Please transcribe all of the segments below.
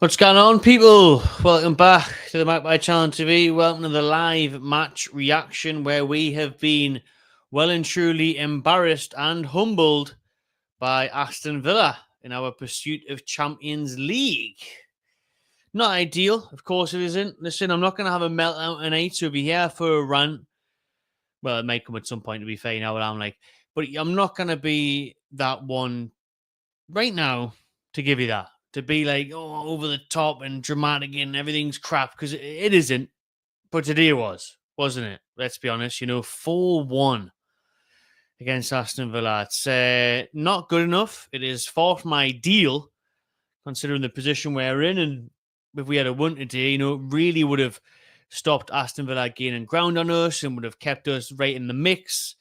What's going on, people? Welcome back to the Magpie Channel TV. Welcome to the live match reaction where we have been well and truly embarrassed and humbled by Aston Villa in our pursuit of Champions League. Not ideal, of course it isn't. Listen, I'm not going to have a meltdown tonight, so be here for a rant. Well, it may come at some point, to be fair, you know what I'm like. But I'm not going to be that one right now to give you that. To be like, oh, over the top and dramatic and everything's crap, because it isn't. But today it was, wasn't it? Let's be honest. 4-1 against Aston Villa. It's not good enough. It is far from ideal, considering the position we're in. And if we had a win today, it really would have stopped Aston Villa gaining ground on us and would have kept us right in the mix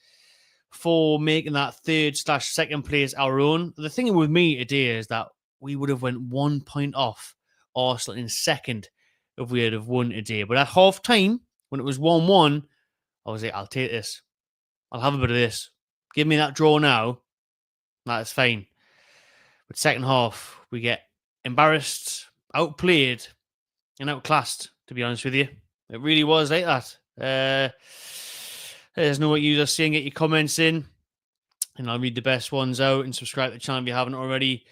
for making that third/second place our own. The thing with me today is that we would have went 1 point off Arsenal in second if we had have won today. But at half time, when it was 1-1, I was like, I'll take this. I'll have a bit of this. Give me that draw now. That's fine. But second half, we get embarrassed, outplayed, and outclassed, to be honest with you. It really was like that. Let us know what you are seeing. Get your comments in, and I'll read the best ones out. And subscribe to the channel if you haven't already.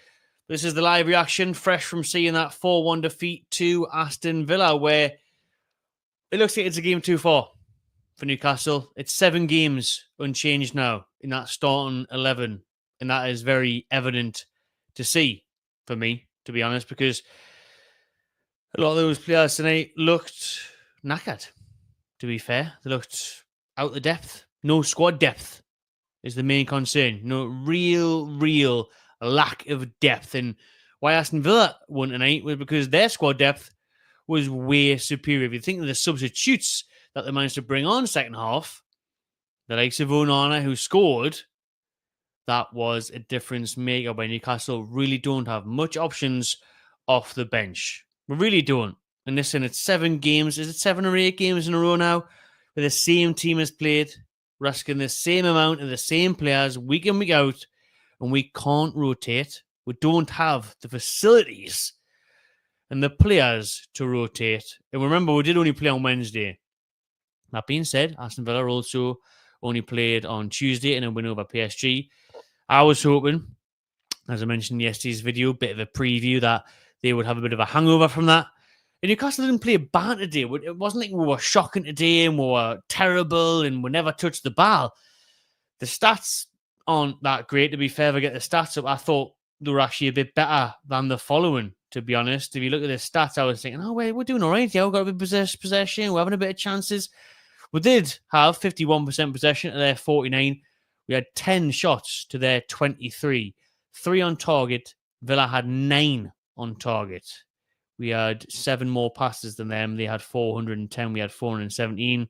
This is the live reaction, fresh from seeing that 4-1 defeat to Aston Villa, where it looks like it's a game too far for Newcastle. It's 7 games unchanged now in that starting 11, and that is very evident to see for me, to be honest, because a lot of those players tonight looked knackered, to be fair. They looked out of depth. No squad depth is the main concern. No real lack of depth. And why Aston Villa won tonight was because their squad depth was way superior. If you think of the substitutes that they managed to bring on second half, the likes of Onana, who scored, that was a difference maker. By Newcastle really don't have much options off the bench. We really don't. And listen, it's 7 games. Is it 7 or 8 games in a row now where the same team has played, risking the same amount of the same players week in, week out, and we can't rotate. We don't have the facilities and the players to rotate. And remember, we did only play on Wednesday. That being said, Aston Villa also only played on Tuesday and then win over PSG. I was hoping, as I mentioned in yesterday's video, a bit of a preview, that they would have a bit of a hangover from that. And Newcastle didn't play bad today. It wasn't like we were shocking today and we were terrible and we never touched the ball. The stats aren't that great, to be fair. If I get the stats up, I thought they were actually a bit better than the following, to be honest. If you look at the stats, I was thinking, oh, we're doing all right. Yeah, we've got a bit of possession. We're having a bit of chances. We did have 51% possession to their 49. We had 10 shots to their 23. 3 on target. Villa had 9 on target. We had 7 more passes than them. They had 410. We had 417.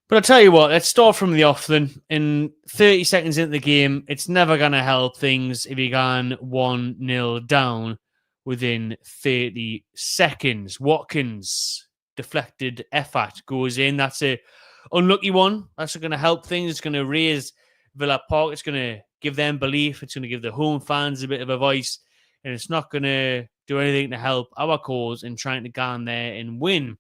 But I'll tell you what, let's start from the off then. In 30 seconds into the game, it's never going to help things if you gone 1-0 down within 30 seconds. Watkins, deflected effort, goes in. That's a unlucky one. That's going to help things. It's going to raise Villa Park. It's going to give them belief. It's going to give the home fans a bit of a voice. And it's not going to do anything to help our cause in trying to go on there and win.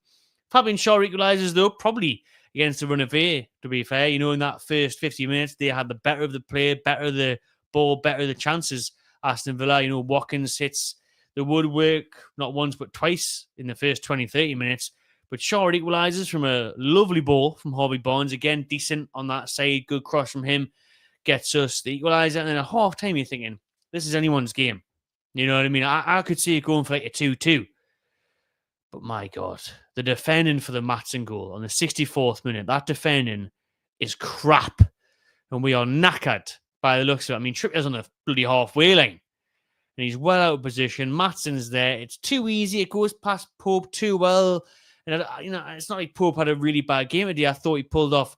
Fabian Shaw equalises, though, probably against the run of air, to be fair. In that first 50 minutes, they had the better of the play, better of the ball, better of the chances. Aston Villa, Watkins hits the woodwork not once but twice in the first 20, 30 minutes. But Shaw equalises from a lovely ball from Harvey Barnes. Again, decent on that side. Good cross from him. Gets us the equaliser. And then at half time, you're thinking, this is anyone's game. You know what I mean? I could see it going for like a 2-2. But my God, the defending for the Maatsen goal on the 64th minute, that defending is crap. And we are knackered by the looks of it. I mean, Trippier's on the bloody halfway line. And he's well out of position. Maatsen's there. It's too easy. It goes past Pope too well. And, it's not like Pope had a really bad game today. I thought he pulled off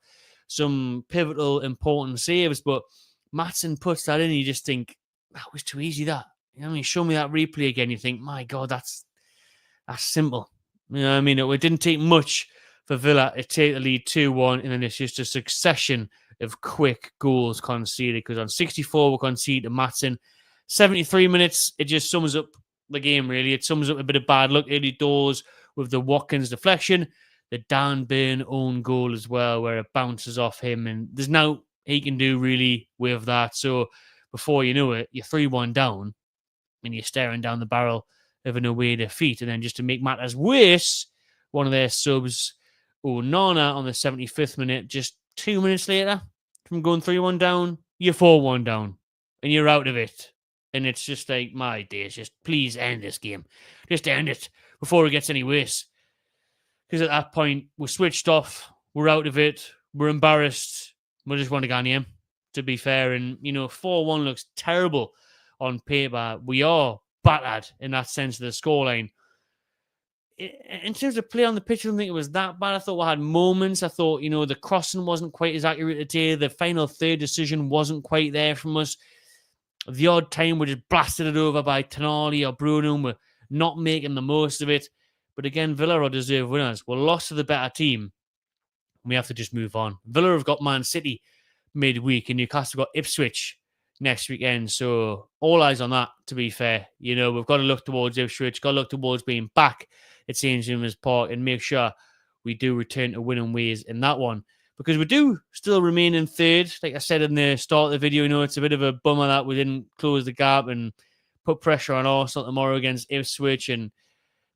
some pivotal, important saves. But Maatsen puts that in and you just think, that was too easy, that. Show me that replay again. You think, my God, that's simple. It didn't take much for Villa to take the lead 2-1, and then it's just a succession of quick goals conceded, because on 64 we conceded to Maatsen. 73 minutes, it just sums up the game, really. It sums up a bit of bad luck early doors with the Watkins deflection, the Dan Burn own goal as well, where it bounces off him, and there's no he can do really with that. So before you know it, you're 3-1 down, and you're staring down the barrel of an away defeat. And then just to make matters worse, one of their subs, Onana, on the 75th minute, just 2 minutes later, from going 3-1 down, you're 4-1 down, and you're out of it. And it's just like, my days, just please end this game. Just end it before it gets any worse. Because at that point, we're switched off, we're out of it, we're embarrassed, we just want to go on him, to be fair. And, 4-1 looks terrible on paper. We are battered in that sense of the scoreline. In terms of play on the pitch, I don't think it was that bad. I thought we had moments. I thought, the crossing wasn't quite as accurate today. The final third decision wasn't quite there from us. The odd time we just blasted it over by Tonali or Bruno, and we're not making the most of it. But again, Villa are deserved winners. We're lost to the better team. We have to just move on. Villa have got Man City midweek, and Newcastle got Ipswich next weekend. So all eyes on that, to be fair. We've got to look towards Ipswich, got to look towards being back at St. James's Park and make sure we do return to winning ways in that one. Because we do still remain in third. Like I said in the start of the video, it's a bit of a bummer that we didn't close the gap and put pressure on Arsenal tomorrow against Ipswich and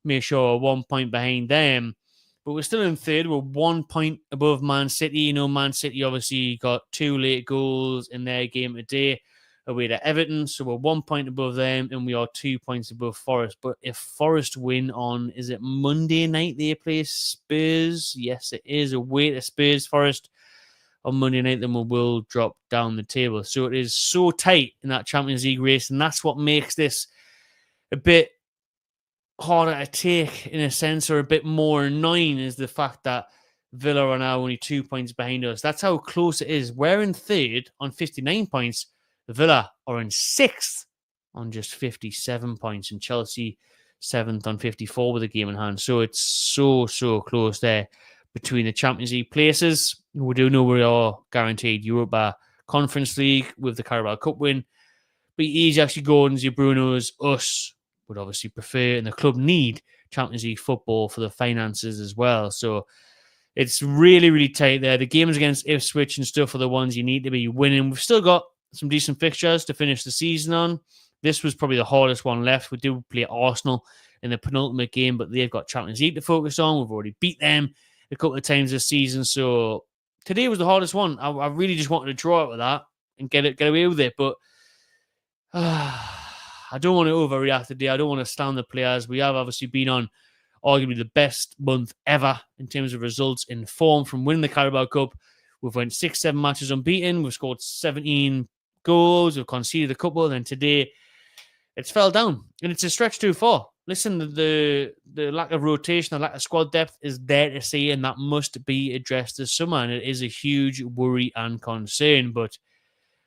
make sure we're 1 point behind them. But we're still in third. We're 1 point above Man City. Man City obviously got 2 late goals in their game today away to Everton. So we're 1 point above them, and we are 2 points above Forest. But if Forest win on, is it Monday night they play Spurs? Yes, it is. Away to Spurs, Forest on Monday night, then we will drop down the table. So it is so tight in that Champions League race, and that's what makes this a bit harder to take in a sense, or a bit more annoying, is the fact that Villa are now only 2 points behind us. That's how close it is. We're in third on 59 points. Villa are in sixth on just 57 points, and Chelsea 7th on 54 with a game in hand. So it's so close there between the Champions League places. We do know we are guaranteed Europa Conference League with the Carabao Cup win. But easy actually Gordon's, your Bruno's, us would obviously prefer, and the club need Champions League football for the finances as well. So it's really tight there. The games against Ipswich and stuff are the ones you need to be winning. We've still got some decent fixtures to finish the season on. This was probably the hardest one left. We do play Arsenal in the penultimate game, but they've got Champions League to focus on. We've already beat them a couple of times this season. So today was the hardest one. I really just wanted to draw it with that and get away with it. But I don't want to overreact today. I don't want to stand the players. We have obviously been on arguably the best month ever in terms of results in form from winning the Carabao Cup. We've went 6-7 matches unbeaten. We've scored 17 goals. We've conceded a couple. And then today, it's fell down. And it's a stretch too far. Listen, the lack of rotation, the lack of squad depth is there to see, and that must be addressed this summer. And it is a huge worry and concern. But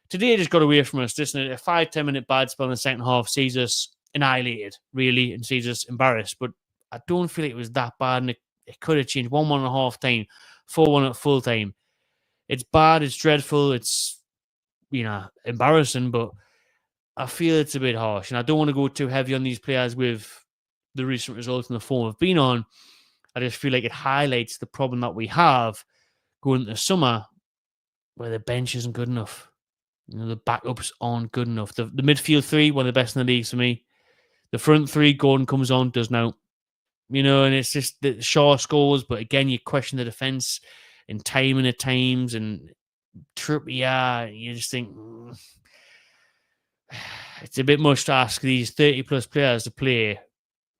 today just got away from us. Listen, a 5-10 minute bad spell in the second half sees us annihilated, really, and sees us embarrassed. But I don't feel like it was that bad, and it could have changed 1-1 at half time, 4-1 at full time. It's bad, it's dreadful, it's, embarrassing, but I feel it's a bit harsh. And I don't want to go too heavy on these players with the recent results in the form of being on. I just feel like it highlights the problem that we have going into the summer where the bench isn't good enough. The backups aren't good enough. The midfield three, one of the best in the league for me. The front three, Gordon comes on, does now. And it's just the Shaw scores, but again, you question the defence and timing at times, and Trippier, you just think it's a bit much to ask these 30-plus players to play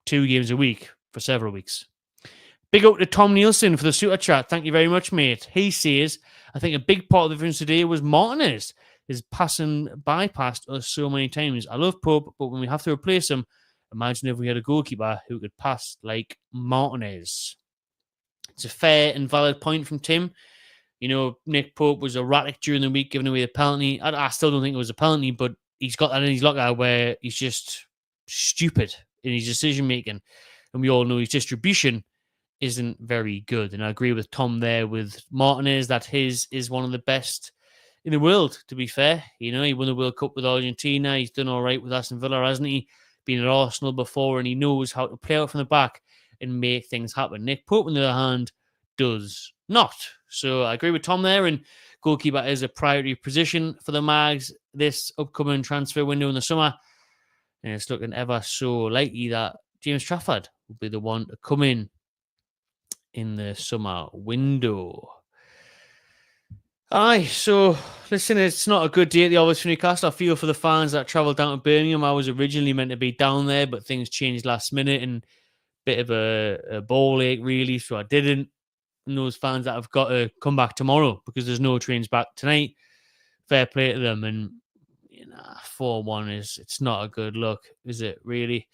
2 games a week for several weeks. Big up to Tom Nielsen for the super chat. Thank you very much, mate. He says, I think a big part of the difference today was Martinez. His passing bypassed us so many times. I love Pope, but when we have to replace him, imagine if we had a goalkeeper who could pass like Martinez. It's a fair and valid point from Tim. Nick Pope was erratic during the week, giving away a penalty. I still don't think it was a penalty, but he's got that in his locker where he's just stupid in his decision-making. And we all know his distribution isn't very good. And I agree with Tom there with Martinez that his is one of the best in the world, to be fair. He won the World Cup with Argentina. He's done all right with Aston Villa, hasn't he? been at Arsenal before, and he knows how to play out from the back and make things happen. Nick Pope, on the other hand, does not. So I agree with Tom there, and goalkeeper is a priority position for the Mags this upcoming transfer window in the summer. And it's looking ever so likely that James Trafford will be the one to come in the summer window. Aye, so listen, it's not a good day at the office for Newcastle. I feel for the fans that travelled down to Birmingham. I was originally meant to be down there, but things changed last minute and bit of a ball ache, really, so I didn't. And those fans that have got to come back tomorrow because there's no trains back tonight, fair play to them. And 4-1 it's not a good look, is it, really?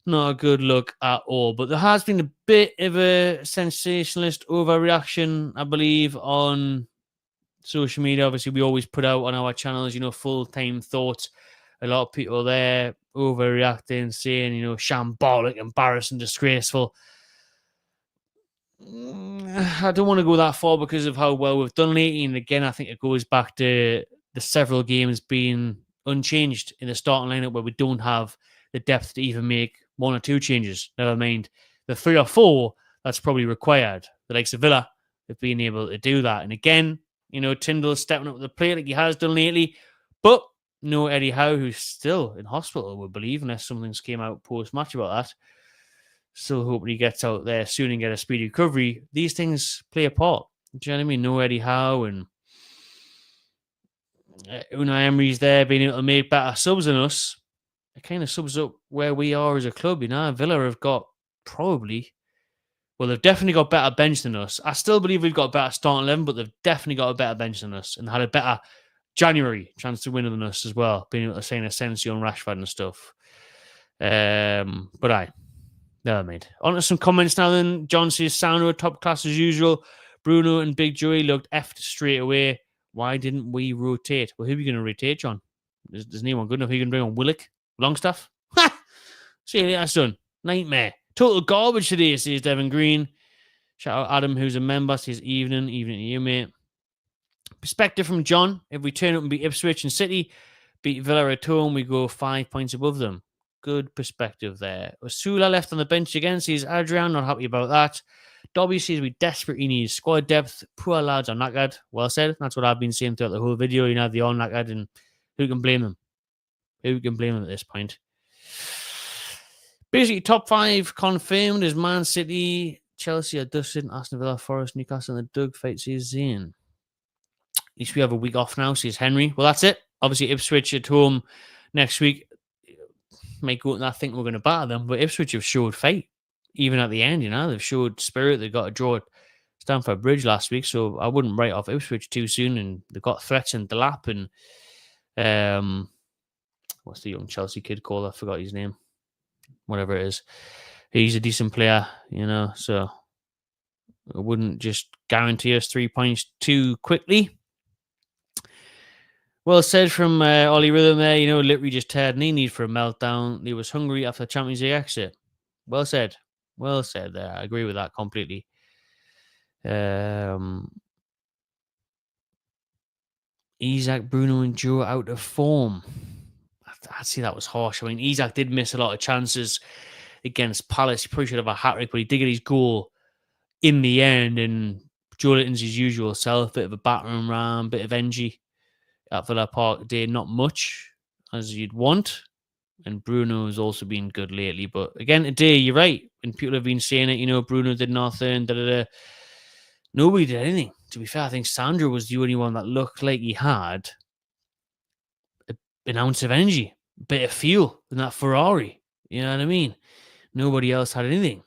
Not a good look at all. But there has been a bit of a sensationalist overreaction, I believe, on social media. Obviously, we always put out on our channels, full-time thoughts. A lot of people there overreacting, saying, shambolic, embarrassing, disgraceful. I don't want to go that far because of how well we've done lately. And again, I think it goes back to the several games being unchanged in the starting lineup where we don't have the depth to even make one or two changes. Never mind the 3 or 4 that's probably required. The likes of Villa have been able to do that. And again, Tyndall's stepping up to the plate like he has done lately. But no Eddie Howe, who's still in hospital, we believe, unless something's came out post-match about that. Still hoping he gets out there soon and get a speedy recovery. These things play a part. Do you know what I mean? No Eddie Howe and Unai Emery's there being able to make better subs than us. It kind of sums up where we are as a club. Villa have got they've definitely got better bench than us. I still believe we've got a better starting 11, but they've definitely got a better bench than us and had a better January chance to win than us as well, being able to sign Asensio and Rashford and stuff. But never mind. On to some comments now then. John says, Sandro, top class as usual. Bruno and Big Joey looked effed straight away. Why didn't we rotate? Well, who are we going to rotate, John? There's anyone good enough? Who can bring on Willock? Longstaff? Ha! See you later, son. Nightmare. Total garbage today, says Devin Green. Shout out Adam, who's a member. Says evening to you, mate. Perspective from John. If we turn up and beat Ipswich and City, beat Villa at home, we go 5 points above them. Good perspective there. Osula left on the bench again, says Adrian, not happy about that. Dobby says we desperately need squad depth. Poor lads are knackered. Well said. That's what I've been saying throughout the whole video. They're all knackered, and who can blame them? Who can blame them at this point? Basically, top 5 confirmed is Man City, Chelsea, Dustin, Aston Villa, Forest, Newcastle, and the Doug fight, says Zane. At least we have a week off now, says Henry. Well, that's it. Obviously, Ipswich at home next week. Might go and I think we're going to batter them, but Ipswich have showed fight even at the end. They've showed spirit. They got a draw at Stamford Bridge last week, so I wouldn't write off Ipswich too soon. And they've got threats in Delap and what's the young Chelsea kid called? I forgot his name. Whatever it is, he's a decent player, So I wouldn't just guarantee us 3 points too quickly. Well said from Ollie Rhythm there. Literally just teared knee need for a meltdown. He was hungry after the Champions League exit. Well said. Well said there. I agree with that completely. Isak, Bruno and Joe out of form. I'd say that was harsh. I mean, Isak did miss a lot of chances against Palace. He probably should have a hat-trick, but he did get his goal in the end. And Joe Litton's his usual self. Bit of a battering ram, bit of energy. At Villa Park today, not much as you'd want. And Bruno has also been good lately. But again, today, you're right. And people have been saying it, Bruno did nothing, Nobody did anything. To be fair, I think Sandro was the only one that looked like he had an ounce of energy, a bit of fuel in that Ferrari. You know what I mean? Nobody else had anything.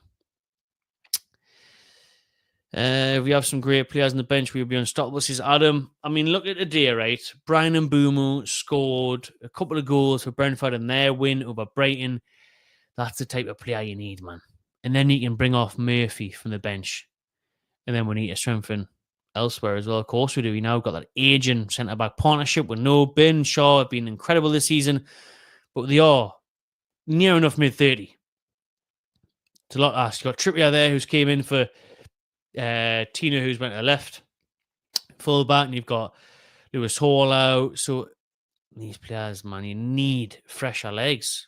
If we have some great players on the bench, we'll be unstoppable, says Adam. I mean, look at the day, right? Brian and Mbeumo scored a couple of goals for Brentford in their win over Brighton. That's the type of player you need, man. And then you can bring off Murphy from the bench. And then we need to strengthen elsewhere as well. Of course we do. We now got that aging centre-back partnership with No Bin. Shaw have been incredible this season. But they are near enough mid-30. It's a lot to ask. You've got Trippier there, who's came in for Tina, who's went to the left full back, and you've got Lewis Hall out. So these players, man, you need fresher legs.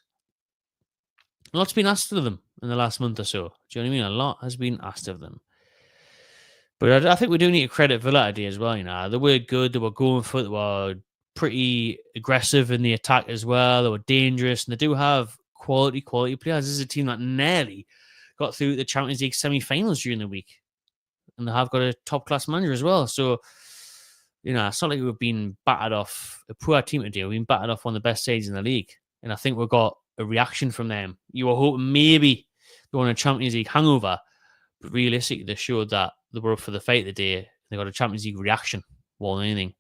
A lot's been asked of them in the last month or so. Do you know what I mean? A lot has been asked of them. But I think we do need to credit Villa today as well. You know, they were good. They were going for it. They were pretty aggressive in the attack as well. They were dangerous, and they do have quality players. This is a team that nearly got through the Champions League semi-finals during the week, and they have got a top-class manager as well. So, you know, it's not like we've been battered off a poor team today. We've been battered off one of the best sides in the league, and I think we've got a reaction from them. You were hoping maybe they won a Champions League hangover, but realistically, they showed that they were up for the fight today. They got a Champions League reaction more than anything.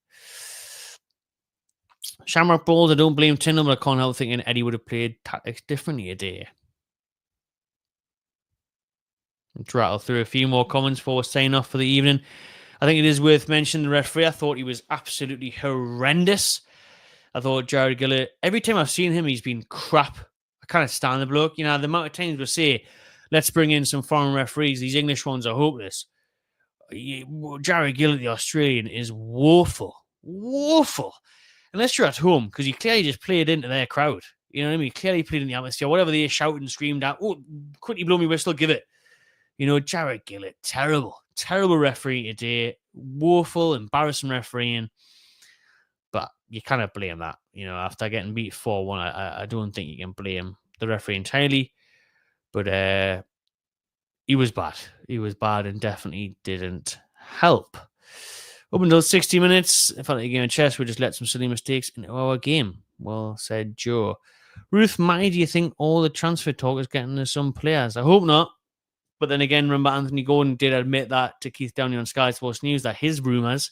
Shamrock Balls, I don't blame Tyndall, but I can't help thinking Eddie would have played tactics differently today. Let's rattle through a few more comments before signing off for the evening. I think it is worth mentioning the referee. I thought he was absolutely horrendous. I thought Jared Gillett, every time I've seen him, he's been crap. I kind of stand the bloke. You know, the amount of times we say, let's bring in some foreign referees. These English ones are hopeless. Jared Gillett, the Australian, is woeful. Woeful. Unless you're at home, because he clearly just played into their crowd. You know what I mean? He clearly played in the atmosphere. Whatever they shouted and screamed at, oh, quickly blow me whistle, give it. You know, Jared Gillett, terrible. Terrible referee today. Woeful, embarrassing refereeing. But you cannot blame that. You know, after getting beat 4-1, I don't think you can blame the referee entirely. But he was bad. He was bad and definitely didn't help. Up until 60 minutes, I felt like a game of chess. We just let some silly mistakes into our game. Well said, Joe. Ruth, Mai, do you think all the transfer talk is getting to some players? I hope not. But then again, remember Anthony Gordon did admit that to Keith Downey on Sky Sports News that his rumours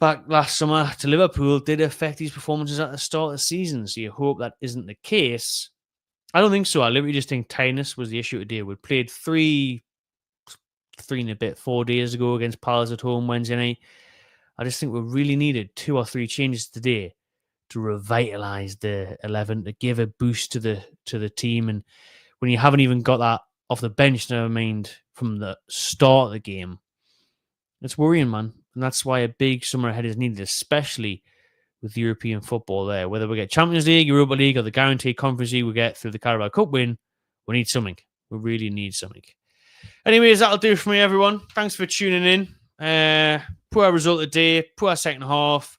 back last summer to Liverpool did affect his performances at the start of the season. So you hope that isn't the case. I don't think so. I literally just think tiredness was the issue today. We played 3 and a bit 4 days ago against Palace at home Wednesday night. I just think we really needed 2 or 3 changes today to revitalise the 11, to give a boost to the team. And when you haven't even got that off the bench, never mind from the start of the game, it's worrying, man. And that's why a big summer ahead is needed, especially with European football there. Whether we get Champions League, Europa League, or the guaranteed Conference League we get through the Carabao Cup win, we need something. We really need something. Anyways, that'll do for me, everyone. Thanks for tuning in. Poor result today. Poor second half.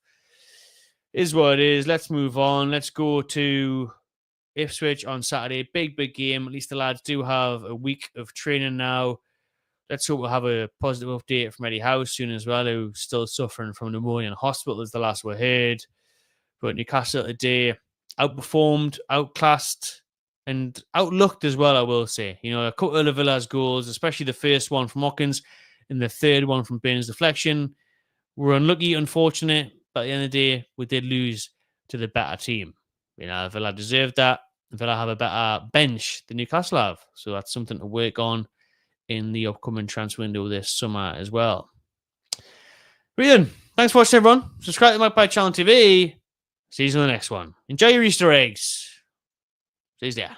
Is what it is. Let's move on. Let's go to Ipswich on Saturday. Big game. At least the lads do have a week of training now. Let's hope we'll have a positive update from Eddie Howe soon as well, who's still suffering from pneumonia in hospital, as the last we heard. But Newcastle today outperformed, outclassed, and outlooked as well, I will say. You know, a couple of Villa's goals, especially the first one from Watkins and the third one from Bain's deflection, were unlucky, unfortunate, but at the end of the day, we did lose to the better team. You know, Villa deserved that. Villa have a better bench than Newcastle have. So that's something to work on in the upcoming transfer window this summer as well. Brilliant. Thanks for watching, everyone. Subscribe to Magpie Channel TV. See you in the next one. Enjoy your Easter eggs. See you there.